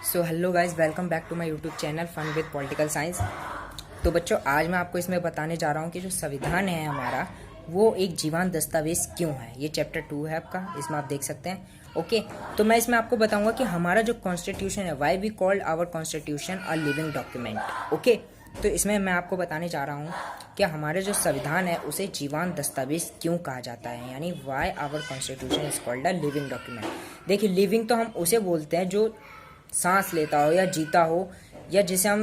So hello guys, welcome back to my YouTube channel fun with political science. तो बच्चों, आज मैं आपको इसमें बताने जा रहा हूँ कि जो संविधान है हमारा, वो एक जीवंत दस्तावेज क्यों है। ये चैप्टर 2 है आपका, इसमें आप देख सकते हैं। ओके, तो मैं इसमें आपको बताऊंगा कि हमारा जो कॉन्स्टिट्यूशन है, why we called our constitution a living document. Okay, तो इसमें मैं आपको बताने जा रहा हूँ कि हमारे जो संविधान है उसे जीवंत दस्तावेज क्यों कहा जाता है, यानी why our constitution is called a living document. देखिए, लिविंग तो हम उसे बोलते हैं जो सांस लेता हो या जीता हो, या जिसे हम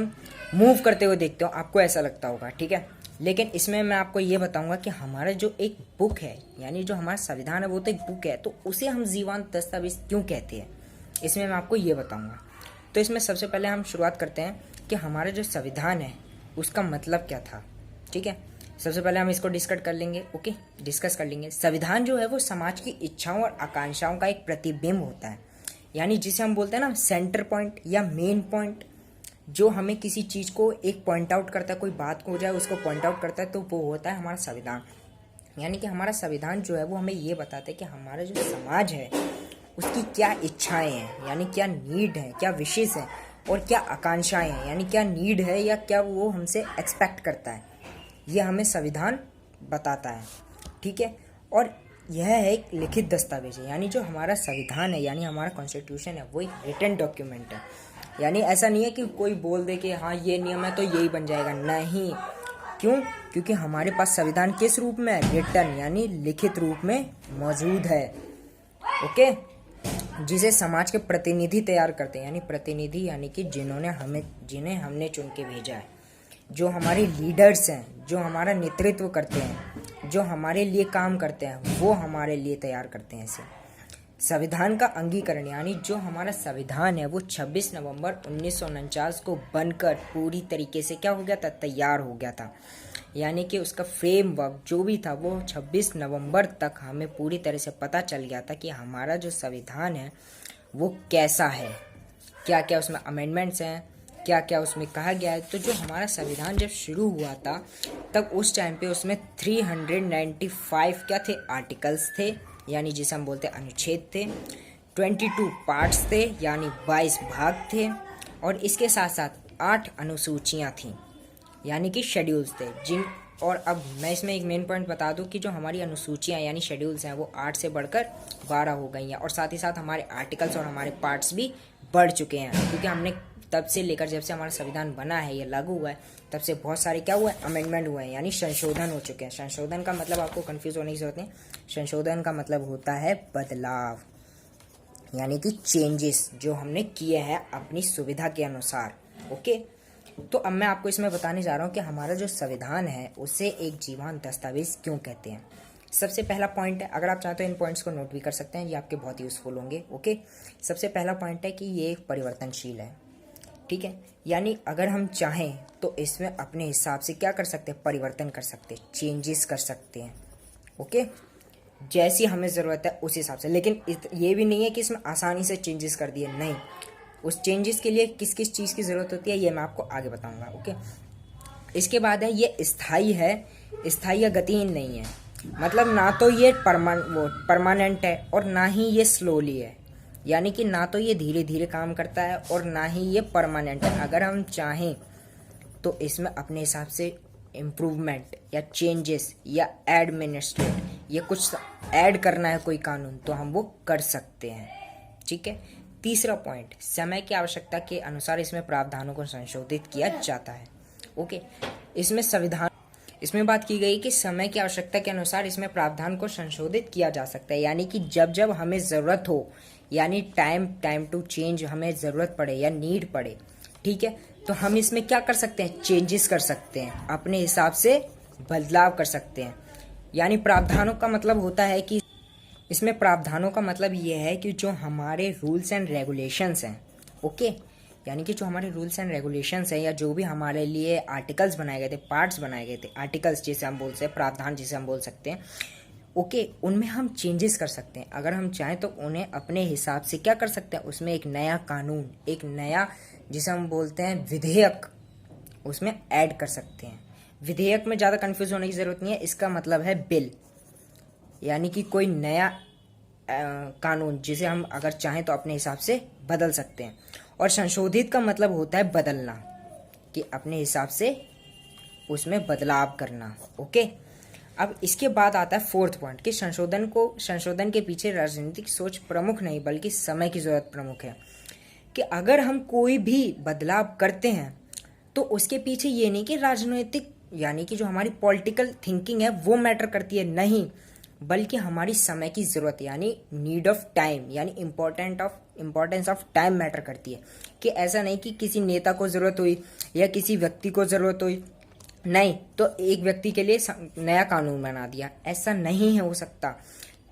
मूव करते हुए देखते हो, आपको ऐसा लगता होगा, ठीक है। लेकिन इसमें मैं आपको ये बताऊंगा कि हमारा जो एक बुक है, यानी जो हमारा संविधान है, वो तो एक बुक है, तो उसे हम जीवंत दस्तावेज क्यों कहते हैं, इसमें मैं आपको ये बताऊंगा। तो इसमें सबसे पहले हम शुरुआत करते हैं कि हमारा जो संविधान है उसका मतलब क्या था, ठीक है। सबसे पहले हम इसको डिस्कस कर लेंगे। संविधान जो है वो समाज की इच्छाओं और आकांक्षाओं का एक प्रतिबिंब होता है, यानी जिसे हम बोलते हैं ना सेंटर पॉइंट या मेन पॉइंट, जो हमें किसी चीज़ को एक पॉइंट आउट करता है, कोई बात को हो जाए उसको पॉइंट आउट करता है, तो वो होता है हमारा संविधान। यानी कि हमारा संविधान जो है वो हमें ये बताता है कि हमारा जो समाज है उसकी क्या इच्छाएं हैं, यानी क्या नीड है, क्या विशेष है, और क्या आकांक्षाएं हैं, यानी क्या नीड है या क्या वो हमसे एक्सपेक्ट करता है, ये हमें संविधान बताता है, ठीक है। और यह है एक लिखित दस्तावेज है, यानी जो हमारा संविधान है, यानी हमारा कॉन्स्टिट्यूशन है, वो एक रिटन डॉक्यूमेंट है। यानी ऐसा नहीं है कि कोई बोल दे कि हाँ ये नियम है तो यही बन जाएगा, नहीं। क्यों? क्योंकि हमारे पास संविधान किस रूप में है? रिटन, यानी लिखित रूप में मौजूद है। ओके, जिसे समाज के प्रतिनिधि तैयार करते हैं, यानी प्रतिनिधि यानी कि जिन्हें हमने चुन के भेजा है, जो हमारे लीडर्स हैं, जो हमारा नेतृत्व करते हैं, जो हमारे लिए काम करते हैं, वो हमारे लिए तैयार करते हैं इसे। संविधान का अंगीकरण, यानी जो हमारा संविधान है वो 26 नवंबर 1949 को बनकर पूरी तरीके से क्या हो गया था? तैयार हो गया था। यानी कि उसका फ्रेमवर्क जो भी था वो 26 नवंबर तक हमें पूरी तरह से पता चल गया था कि हमारा जो संविधान है वो कैसा है, क्या क्या उसमें अमेंडमेंट्स हैं, क्या क्या उसमें कहा गया है। तो जो हमारा संविधान जब शुरू हुआ था तब उस टाइम पे उसमें 395 क्या थे? आर्टिकल्स थे, यानी जिसे हम बोलते हैं अनुच्छेद थे। 22 पार्ट्स थे, यानी 22 भाग थे, और इसके साथ साथ 8 अनुसूचियां थीं, यानी कि शेड्यूल्स थे। और अब मैं इसमें एक मेन पॉइंट बता दूं कि जो हमारी अनुसूचियां यानी शेड्यूल्स हैं वो 8 से बढ़कर 12 हो गई हैं, और साथ ही साथ हमारे आर्टिकल्स और हमारे पार्ट्स भी बढ़ चुके हैं, क्योंकि हमने तब से लेकर जब से हमारा संविधान बना है, ये लागू हुआ है, तब से बहुत सारे क्या हुआ है? अमेंडमेंट हुए हैं, यानी संशोधन हो चुके हैं। संशोधन का मतलब आपको कंफ्यूज होने की जरूरत नहीं, संशोधन का मतलब होता है बदलाव, यानी कि चेंजेस जो हमने किए हैं अपनी सुविधा के अनुसार। ओके, तो अब मैं आपको इसमें बताने जा रहा हूँ कि हमारा जो संविधान है उसे एक जीवंत दस्तावेज क्यों कहते हैं। सबसे पहला पॉइंट है, अगर आप चाहते हो इन पॉइंट्स को नोट भी कर सकते हैं, ये आपके बहुत यूजफुल होंगे। ओके, सबसे पहला पॉइंट है कि ये एक परिवर्तनशील है, ठीक है। यानी अगर हम चाहें तो इसमें अपने हिसाब से क्या कर सकते हैं? परिवर्तन कर सकते हैं, चेंजेस कर सकते हैं। ओके, जैसी हमें ज़रूरत है उस हिसाब से। लेकिन ये भी नहीं है कि इसमें आसानी से चेंजेस कर दिए, नहीं। उस चेंजेस के लिए किस किस चीज़ की ज़रूरत होती है ये मैं आपको आगे बताऊंगा। ओके, इसके बाद है ये स्थायी है, स्थायी या गतिहीन नहीं है। मतलब ना तो ये परमानेंट है और ना ही ये स्लोली है, यानी कि ना तो ये धीरे धीरे काम करता है और ना ही ये परमानेंट है। अगर हम चाहें तो इसमें अपने हिसाब से इम्प्रूवमेंट या चेंजेस या एडमिनिस्ट्रेट, ये कुछ ऐड करना है कोई कानून, तो हम वो कर सकते हैं, ठीक है। तीसरा पॉइंट, समय की आवश्यकता के अनुसार इसमें प्रावधानों को संशोधित किया जाता है। ओके, इसमें बात की गई कि समय की आवश्यकता के अनुसार इसमें प्रावधान को संशोधित किया जा सकता है, यानी कि जब जब हमें ज़रूरत हो, यानी टाइम टू चेंज, हमें ज़रूरत पड़े या नीड पड़े, ठीक है, तो हम इसमें क्या कर सकते हैं? चेंजेस कर सकते हैं, अपने हिसाब से बदलाव कर सकते हैं। यानी प्रावधानों का मतलब होता है कि इसमें प्रावधानों का मतलब ये है कि जो हमारे रूल्स एंड रेगुलेशंस हैं, ओके, यानी कि जो हमारे रूल्स एंड रेगुलेशंस हैं, या जो भी हमारे लिए आर्टिकल्स बनाए गए थे, पार्ट्स बनाए गए थे, आर्टिकल्स जिसे हम बोल सकते हैं, प्रावधान जिसे हम बोल सकते हैं, ओके, उनमें हम चेंजेस कर सकते हैं। अगर हम चाहें तो उन्हें अपने हिसाब से क्या कर सकते हैं? उसमें एक नया कानून, एक नया जिसे हम बोलते हैं विधेयक, उसमें ऐड कर सकते हैं। विधेयक में ज़्यादा कंफ्यूज होने की ज़रूरत नहीं है, इसका मतलब है बिल, यानी कि कोई नया कानून, जिसे हम अगर चाहें तो अपने हिसाब से बदल सकते हैं। और संशोधित का मतलब होता है बदलना, कि अपने हिसाब से उसमें बदलाव करना। ओके, अब इसके बाद आता है फोर्थ पॉइंट कि संशोधन के पीछे राजनीतिक सोच प्रमुख नहीं बल्कि समय की जरूरत प्रमुख है। कि अगर हम कोई भी बदलाव करते हैं तो उसके पीछे ये नहीं कि राजनीतिक यानी कि जो हमारी पॉलिटिकल थिंकिंग है वो मैटर करती है, नहीं, बल्कि हमारी समय की ज़रूरत यानी नीड ऑफ टाइम यानी इम्पोर्टेंस ऑफ टाइम मैटर करती है। कि ऐसा नहीं कि किसी नेता को ज़रूरत हुई या किसी व्यक्ति को ज़रूरत हुई, नहीं तो एक व्यक्ति के लिए नया कानून बना दिया, ऐसा नहीं हो सकता।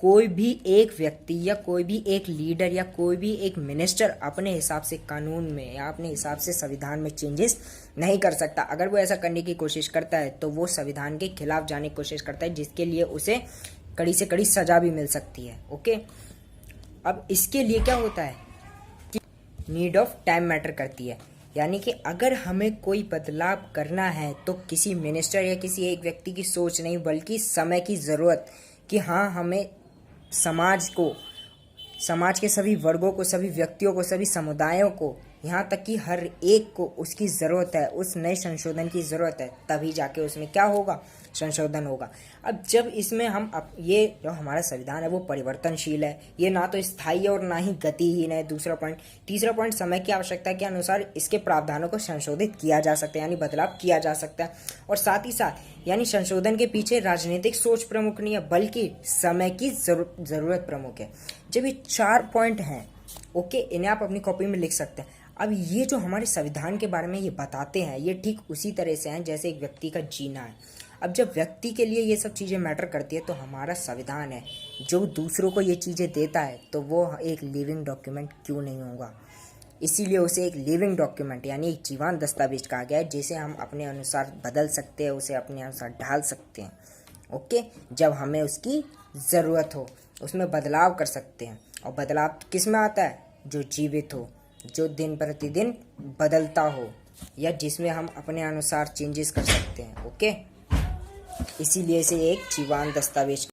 कोई भी एक व्यक्ति या कोई भी एक लीडर या कोई भी एक मिनिस्टर अपने हिसाब से कानून में या अपने हिसाब से संविधान में चेंजेस नहीं कर सकता। अगर वो ऐसा करने की कोशिश करता है तो वो संविधान के खिलाफ जाने की कोशिश करता है, जिसके लिए उसे कड़ी से कड़ी सजा भी मिल सकती है। ओके, अब इसके लिए क्या होता है कि नीड ऑफ टाइम मैटर करती है, यानी कि अगर हमें कोई बदलाव करना है तो किसी मिनिस्टर या किसी एक व्यक्ति की सोच नहीं बल्कि समय की ज़रूरत, कि हाँ हमें समाज के सभी वर्गों को, सभी व्यक्तियों को, सभी समुदायों को, यहाँ तक कि हर एक को उसकी ज़रूरत है, उस नए संशोधन की ज़रूरत है, तभी जाके उसमें क्या होगा, संशोधन होगा। अब जब इसमें ये जो हमारा संविधान है वो परिवर्तनशील है, ये ना तो स्थायी है और ना ही गतिहीन है। तीसरा पॉइंट समय की आवश्यकता के अनुसार इसके प्रावधानों को संशोधित किया जा सकता है यानी बदलाव किया जा सकता है। और साथ ही साथ यानी संशोधन के पीछे राजनीतिक सोच प्रमुख नहीं है बल्कि समय की ज़रूरत प्रमुख है। जब ये 4 पॉइंट हैं, ओके, इन्हें आप अपनी कॉपी में लिख सकते हैं। अब ये जो हमारे संविधान के बारे में ये बताते हैं, ये ठीक उसी तरह से हैं जैसे एक व्यक्ति का जीना है। अब जब व्यक्ति के लिए ये सब चीज़ें मैटर करती है तो हमारा संविधान है जो दूसरों को ये चीज़ें देता है, तो वो एक लिविंग डॉक्यूमेंट क्यों नहीं होगा। इसीलिए उसे एक लिविंग डॉक्यूमेंट यानी एक जीवंत दस्तावेज कहा गया है, जिसे हम अपने अनुसार बदल सकते हैं, उसे अपने अनुसार ढाल सकते हैं। ओके, जब हमें उसकी ज़रूरत हो उसमें बदलाव कर सकते हैं। और बदलाव किस में आता है, जो जीवित हो, जो दिन प्रतिदिन बदलता हो, या जिसमें हम अपने अनुसार चेंजेस कर सकते हैं। ओके, इसीलिए इसे एक जीवंत दस्तावेज